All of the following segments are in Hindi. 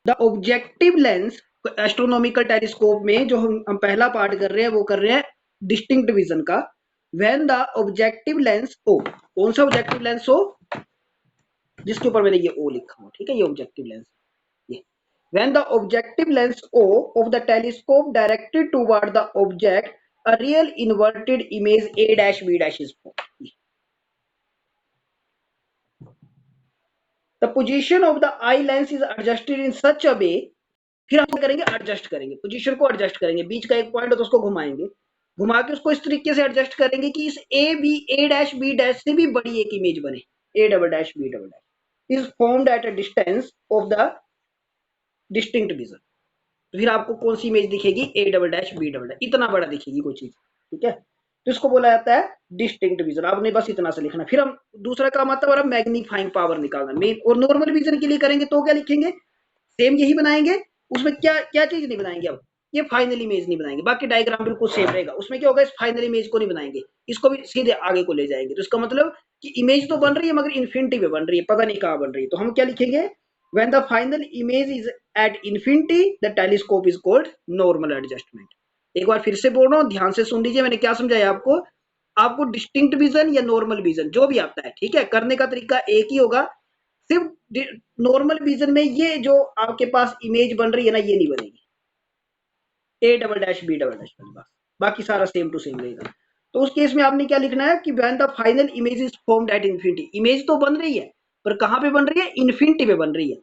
The objective lens astronomical telescope में जो हम पहला पार्ट कर रहे हैं वो कर रहे हैं डिस्टिंक्ट विजन का। व्हेन द ऑब्जेक्टिव लेंस ओ, कौन सा ऑब्जेक्टिव लेंस हो, जिसके ऊपर मैंने ये ओ लिखा हो, ठीक है, ये ऑब्जेक्टिव लेंस ये। When the objective lens o of the telescope directed toward the object a real inverted image a dash b dash is formed. The position of the eye lens is adjusted in such a way, फिर हम करेंगे एडजस्ट करेंगे, पोजीशन को एडजस्ट करेंगे, बीच का एक पॉइंट हो तो उसको घुमाएंगे, घुमा के उसको इस तरीके से एडजस्ट करेंगे कि इस ए डैश बी डैश से भी बड़ी एक इमेज बने, a double dash b double dash is formed at a distance of the distinct vision. तो फिर आपको कौन सी इमेज दिखेगी, a double dash b double dash, इतना बड़ा दिखेगी कोई चीज, ठीक है, तो इसको बोला जाता है डिस्टिंक्ट विजन। आपने बस इतना से लिखना। फिर हम दूसरा काम आता है मैग्नीफाइंग पावर निकालना मेन, और नॉर्मल विजन के लिए करेंगे तो क्या लिखेंगे, सेम यही बनाएंगे, उसमें क्या क्या चीज नहीं बनाएंगे, अब ये फाइनल इमेज नहीं बनाएंगे, बाकी डायग्राम बिल्कुल सेम रहेगा। उसमें क्या होगा, इस फाइनल इमेज को नहीं बनाएंगे, इसको भी सीधे आगे को ले जाएंगे। तो इसका मतलब कि इमेज तो बन रही है मगर इन्फिनिटी पे बन रही है, पता नहीं कहाँ बन रही है। तो हम क्या लिखेंगे, when the final image is at infinity the telescope is called normal adjustment। एक बार फिर से बोल रहा हूँ, ध्यान से सुन लीजिए मैंने क्या समझाया आपको। आपको डिस्टिंक्ट विजन या नॉर्मल विजन जो भी आता है, ठीक है, करने का तरीका एक ही होगा, सिर्फ नॉर्मल विजन में ये जो आपके पास इमेज बन रही है ना, ये नहीं बनेगी, a double dash b double dash बस, बाकी सारा सेम टू सेम रहेगा। तो उस केस में आपने क्या लिखना है कि when the final image is formed at infinity, image तो बन रही है पर कहां पे बन रही है, इन्फिनिटी पे बन रही है।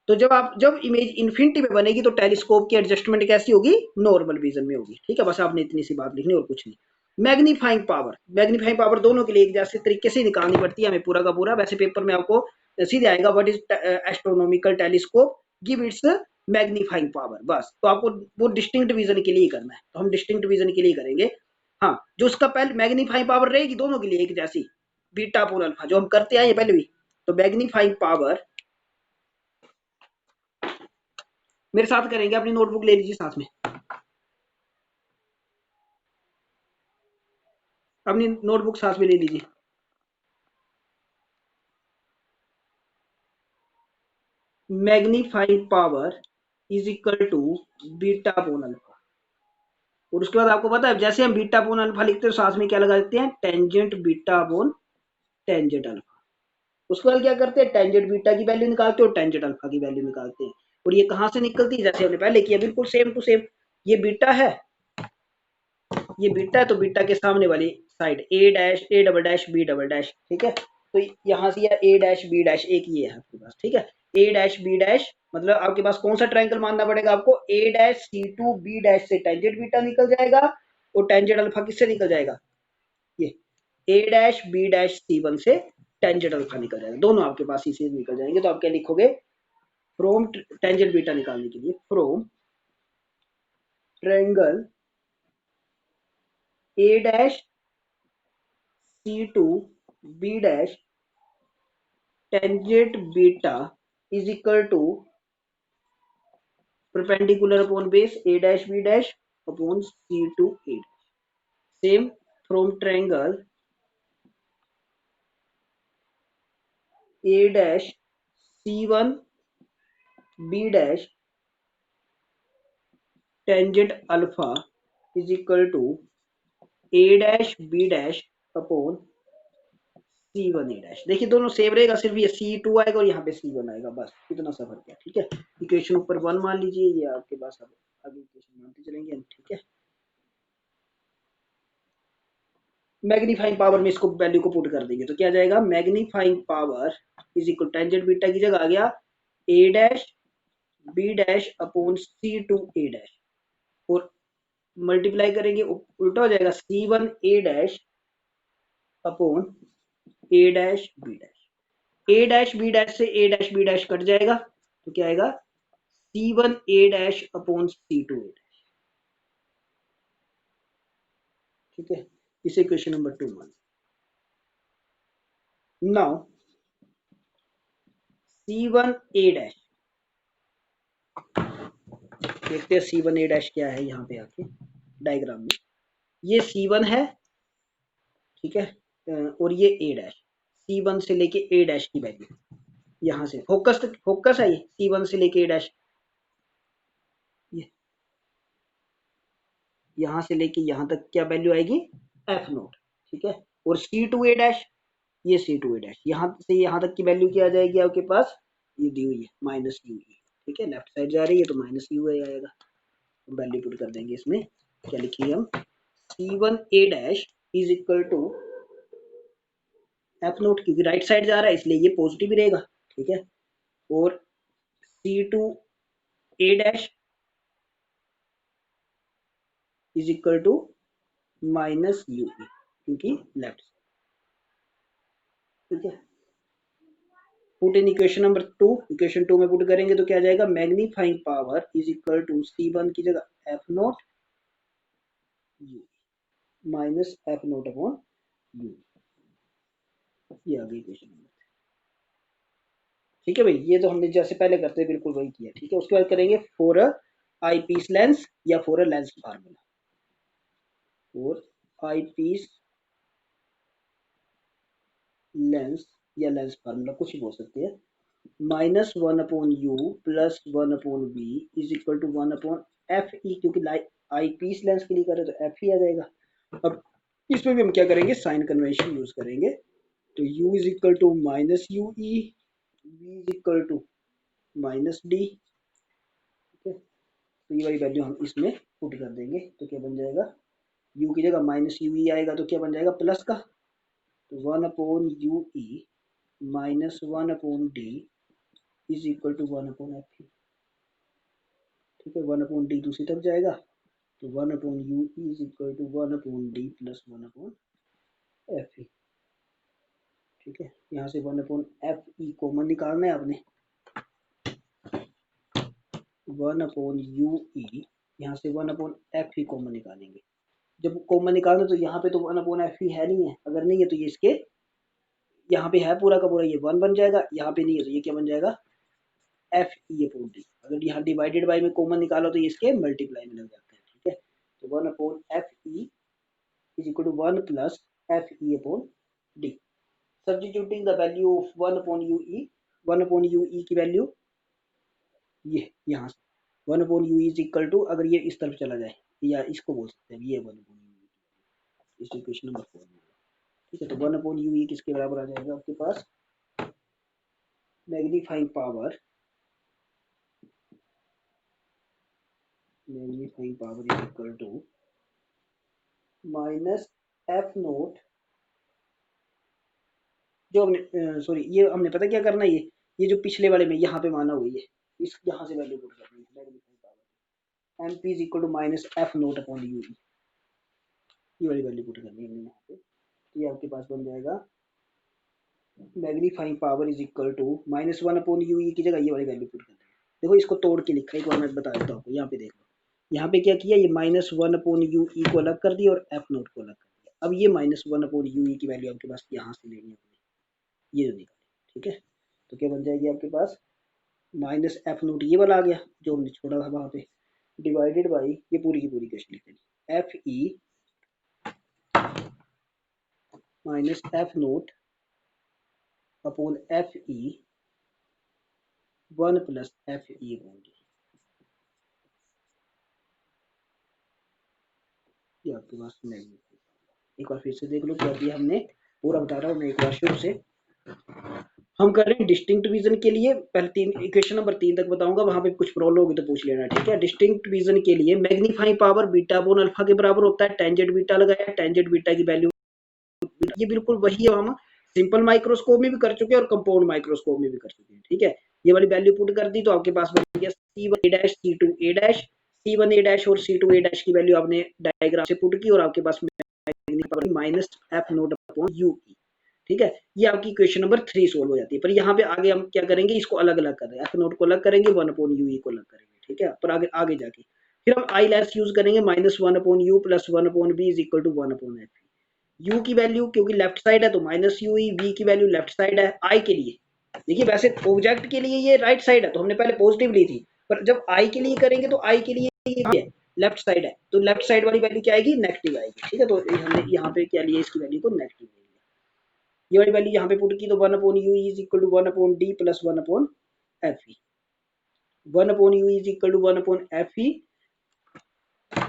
तो जब इमेज इन्फिनिटी पे बनेगी तो टेलीस्कोप की एडजस्टमेंट कैसी होगी, नॉर्मल विजन में होगी, ठीक है, बस आपने इतनी सी बात लिखनी और कुछ नहीं। मैग्नीफाइंग पावर दोनों के लिए एक जैसे तरीके से निकालनी पड़ती है हमें पूरा का पूरा, वैसे पेपर में आपको सीधे आएगा what is astronomical telescope give its magnifying power, बस। तो आपको वो डिस्टिंक्ट विजन के लिए ही करना है, तो हम डिस्टिंक्ट विजन के लिए करेंगे। हाँ, जो उसका पहले मैग्नीफाइंग पावर रहेगी दोनों के लिए एक जैसी, बीटा अपोन अल्फा, जो हम करते आए पहले भी। तो मैग्नीफाइंग पावर मेरे साथ करेंगे, अपनी नोटबुक ले लीजिए साथ में, अपनी नोटबुक साथ में ले लीजिए। Magnifying power is equal to beta upon alpha, और उसके बाद आपको पता है जैसे हम बीटा अपोन अल्फा लिखते हैं साथ में क्या लगा देते हैं, tangent beta upon tangent alpha. उसके बाद क्या करते हैं, टेंजेंट बीटा की वैल्यू निकालते हैं और टेंजेंट अल्फा की वैल्यू निकालते हैं। और ये कहां से निकलती है, जैसे हमने पहले किया, बिल्कुल सेम टू सेम। ये बीटा है, ये बीटा है, तो बीटा के सामने वाली side a dash a double dash b double dash, ठीक है। तो यहाँ से ए डैश बी डैश एक ये है आपके पास, ठीक है, ए डैश बी डैश, मतलब आपके पास कौन सा ट्रायंगल मानना पड़ेगा आपको, A dash C two B dash से टेंजेंट बीटा निकल जाएगा, और टेंजेंट अल्फा किससे निकल जाएगा, ये A dash B dash C one से टेंजेंट अल्फा निकल जाएगा, दोनों आपके पास इसी निकल जाएंगे। तो आप क्या लिखोगे, फ्रॉम टेंजेंट बीटा निकालने के लिए, from triangle a dash C two B dash tangent beta is equal to perpendicular upon base a dash B dash upon C two A dash. Same from triangle a dash C one b dash tangent alpha is equal to A dash B dash upon c one A dash. देखिए दोनों सेम रहेगा, सिर्फ ये सी टू आएगा और यहाँ पे सी वन आएगा, बस इतना सा फर्क है, ठीक है। इक्वेशन ऊपर वन मान लीजिए, ये आपके पास अब आगे इक्वेशन मानते चलेंगे हम, ठीक है। मैग्नीफाइंग पावर में इसको वैल्यू को पुट कर देंगे तो क्या जाएगा, magnifying power is equal tangent beta की जगह आ गया A dash B dash upon C two A dash, और मल्टीप्लाई करेंगे उल्टा हो जाएगा C one A dash upon A dash B dash. A dash B dash से A dash B dash cut जाएगा तो क्या आएगा, सी वन ए डैश अपॉन सी टू ए डैश, ठीक है। इसे क्वेश्चन नंबर 2 मान। नाउ सी वन ए डैश, देखते हैं सी वन ए डैश क्या है यहाँ पे आके डायग्राम में। ये सी वन है, ठीक है, और ये ए डैश, सी वन से लेके ए डैश की वैल्यू यहाँ से फोकस है, ये सी वन से लेके ए डैश, यहाँ से लेके यहाँ तक क्या वैल्यू आएगी एफ नोट, ठीक है। और सी टू ए डैश, ये सी टू ए डैश, यहाँ से यहाँ तक की वैल्यू क्या आ जाएगी आपके पास, ये दी हुई है माइनस यू ई, ठीक है। लेफ्ट साइड जा रही है तो माइनस यू आई आएगा, वैल्यू पुट कर देंगे इसमें। क्या लिखिए हम, C one A dash is equal to F naught, क्योंकि राइट साइड जा रहा है इसलिए ये पॉजिटिव ही रहेगा, ठीक है। और C two A dash is equal to minus you E, क्योंकि लेफ्ट, ठीक है। Put in equation number 2, equation 2 में पुट करेंगे तो क्या जाएगा, magnifying power is equal to C one की जगह F naught U minus F naught upon you, ये आ गई इक्वेशन नंबर, ठीक है भाई। ये तो हमने जैसे पहले करते हैं बिल्कुल वही किया, ठीक है। उसके बाद करेंगे फॉर आई पीस लेंस या for lens formula, for eyepiece lens या लेंस फार्मूला कुछ भी बोल सकते हैं। Minus one upon u plus one upon b is equal to one upon f e, क्योंकि आई पीस लेंस के लिए करें तो एफ ही आ जाएगा। अब इसमें भी हम क्या करेंगे, साइन कन्वेंशन यूज करेंगे, तो u is equal to minus you e, v is equal to minus d, ठीक है। तो ये वाली वैल्यू हम इसमें पुट कर देंगे तो क्या बन जाएगा, u की जगह माइनस यू ई आएगा तो क्या बन जाएगा प्लस का, तो one upon you e minus one upon d is equal to one upon f e, ठीक है। वन अपॉन डी दूसरी तरफ जाएगा तो one upon u is equal to one upon d plus one upon f e, ठीक है। यहाँ से one upon f e common निकालना है आपने, वन अपॉन यू ई, यहाँ से one upon f e common निकालेंगे। जब कॉमन निकालना तो यहाँ पे तो वन अपॉन एफ ई है नहीं है, अगर नहीं है तो ये इसके यहाँ पे है पूरा का पूरा, ये वन बन जाएगा, यहाँ पे नहीं है तो ये क्या बन जाएगा एफ ई अपॉन डी। अगर यहाँ डिवाइडेड बाई में कॉमन निकालो तो ये इसके मल्टीप्लाई में लग जाता है, ठीक है। तो one upon f e is equal to one plus f e upon d, substituting the value of one upon you e, one upon you e की वैल्यू ये यहाँ से one upon u is equal to, अगर ये इस तरफ चला जाए या इसको बोल सकते हैं ये वन अपॉन यू, इस इक्वेशन नंबर 4 में, ठीक है। तो वन अपॉन यू ई किसके बराबर आ जाएगा आपके पास, magnifying power, magnifying power is equal to minus F naught, जो हमने सॉरी ये हमने पता क्या करना है, ये जो पिछले वाले में यहाँ पे माना हुआ है, इस यहाँ से वैल्यू पुट करनी है, magnifying power m p is equal to minus F naught upon you, ये वाली वैल्यू पुट करनी है हमने यहाँ पे। तो ये आपके पास बन जाएगा magnifying power is equal to minus one upon you e की जगह ये वाली वैल्यू पुट कर देंगे। देखो इसको तोड़ के लिखा है, एक बार मैं बता देता हूँ आपको, यहाँ पे देख लो, यहाँ पे क्या किया, ये माइनस वन अपॉन यू ई को अलग कर दिया और एफ नोट को अलग कर दिया। अब ये minus one upon you e की वैल्यू आपके पास यहाँ से लेनी है, ये जो निकाली, ठीक है। तो क्या बन जाएगी आपके पास, माइनस एफ नोट ये वाला आ गया जो हमने छोड़ा था वहाँ पे, डिवाइडेड बाई ये पूरी की पूरी क्वेश्चन लिख देनी, F E minus F naught upon f e one plus f e upon D, ये आपके पास मैग्नीफाइंग। एक बार फिर से देख लो क्या दिया हमने, पूरा बता रहा हूँ मैं एक बार शुरू से। हम कर रहे हैं डिस्टिंक्ट विजन के लिए, पहले तीन इक्वेशन नंबर 3 तक बताऊंगा, वहां पे कुछ प्रॉब्लम होगी तो पूछ लेना, ठीक है। डिस्टिंक्ट विजन के लिए magnifying power beta upon alpha के बराबर होता है, टेंजेंट बीटा लगाया, टेंजेंट बीटा की वैल्यू ये बिल्कुल वही है, हम सिंपल माइक्रोस्कोप में भी कर चुके हैं और कंपाउंड माइक्रोस्कोप में भी कर चुके हैं, ठीक है। ये वाली वैल्यू पुट कर दी तो आपके पास बन गया सी वन ए डैश सी टू ए डैश, सी वन ए डैश और सी टू ए डैश की वैल्यू आपने डायग्राम से पुट की और आपके पास minus F naught upon you E, ठीक है। ये आपकी क्वेश्चन नंबर 3 सोल्व हो जाती है। पर यहाँ पे आगे हम क्या करेंगे, इसको अलग अलग कर रहे हैं, एफ नोट को अलग करेंगे, वन अपॉन यू ई को अलग करेंगे, ठीक है। पर आगे आगे जाके फिर हम आई लेंस यूज करेंगे, minus one upon u plus one upon b is equal to one upon f, u की वैल्यू क्योंकि लेफ्ट साइड है तो माइनस यू ई, वी की वैल्यू लेफ्ट साइड है, आई के लिए देखिए वैसे ऑब्जेक्ट के लिए ये राइट साइड है तो हमने पहले पॉजिटिव ली थी, पर जब आई के लिए करेंगे तो आई के लिए ये लेफ्ट साइड है तो लेफ्ट साइड वाली वैल्यू क्या आएगी, नेगेटिव आएगी, ठीक है। तो हमने यहाँ पे क्या लिया, इसकी वैल्यू को नेगेटिव ले लिया, ये वाली वैल्यू यहाँ पे पुट की तो one upon u is equal to one upon d plus one upon f e, one upon u is equal to one upon f e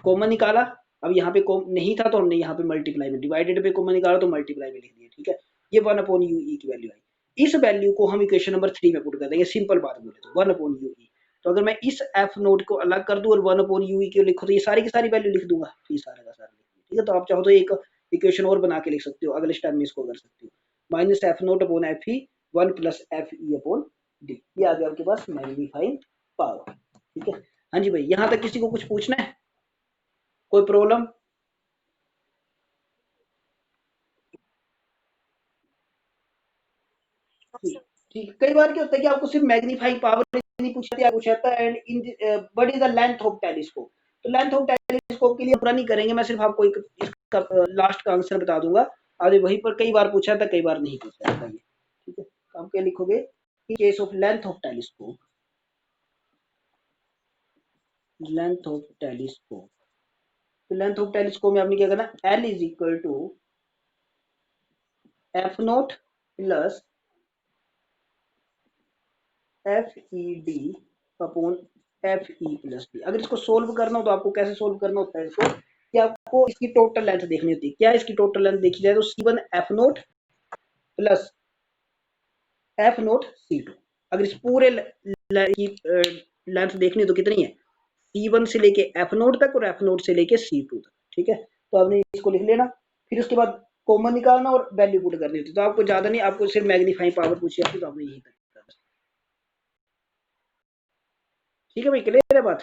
common निकाला अब यहाँ पे नहीं था तो हमने यहाँ पे मल्टीप्लाई में, डिवाइडेड पे कॉमन निकाला तो मल्टीप्लाई में लिख दिया, ठीक है। ये 1 अपॉन यू ई की वैल्यू आई। इस वैल्यू को हम इक्वेशन नंबर 3 में पुट कर देंगे, सिंपल बात बोले तो 1 अपॉन यू ई। तो अगर मैं इस एफ नोट को अलग कर दूं और 1 अपॉन यू ई को लिखो तो ये सारी की सारी वैल्यू लिख दूंगा, तो ये सारा का सारा लिख दूंगा, ठीक है। तो आप चाहो तो एक इक्वेशन और बना के लिख सकते हो, अगले स्टेप में इसको कर सकते हो, minus F naught upon f ई 1 plus f e upon D. ये आ गया आपके पास मैग्नीफाइंग पावर, ठीक है। हाँ जी भाई, यहाँ तक किसी को कुछ पूछना है, कोई प्रॉब्लम? ठीक। कई बार क्या होता है कि आपको सिर्फ मैग्नीफाइंग पावर नहीं पूछती, आपको पूछता है and in what is the length of telescope. तो लेंथ ऑफ टेलीस्कोप के लिए पूरा नहीं करेंगे, मैं सिर्फ आपको एक इसका लास्ट का आंसर बता दूंगा। अरे वहीं पर कई बार पूछा था, कई बार नहीं पूछा था ये, ठीक है। तो आप क्या लिखोगे, case of length of telescope, length of telescope. तो लेंथ ऑफ टेलीस्कोप में आपने क्या करना, l is equal to F naught plus f e d upon f e plus d. अगर इसको सोल्व करना हो तो आपको कैसे सोल्व करना होता है इसको, कि आपको इसकी टोटल लेंथ देखनी होती है। क्या इसकी टोटल लेंथ देखी जाए तो C1 F naught plus F note C2। अगर इस पूरे की लेंथ देखनी हो तो कितनी है, C1 से लेके एफ नोट तक और एफ नोट से लेके C2 तक, ठीक है। तो आपने इसको लिख लेना, फिर उसके बाद कॉमन निकालना और वैल्यू पुट करनी होती है। तो आपको ज्यादा नहीं, आपको सिर्फ मैग्नीफाइंग पावर पूछी जाती है, तो आपने यही करना, ठीक है भाई, क्लियर है बात।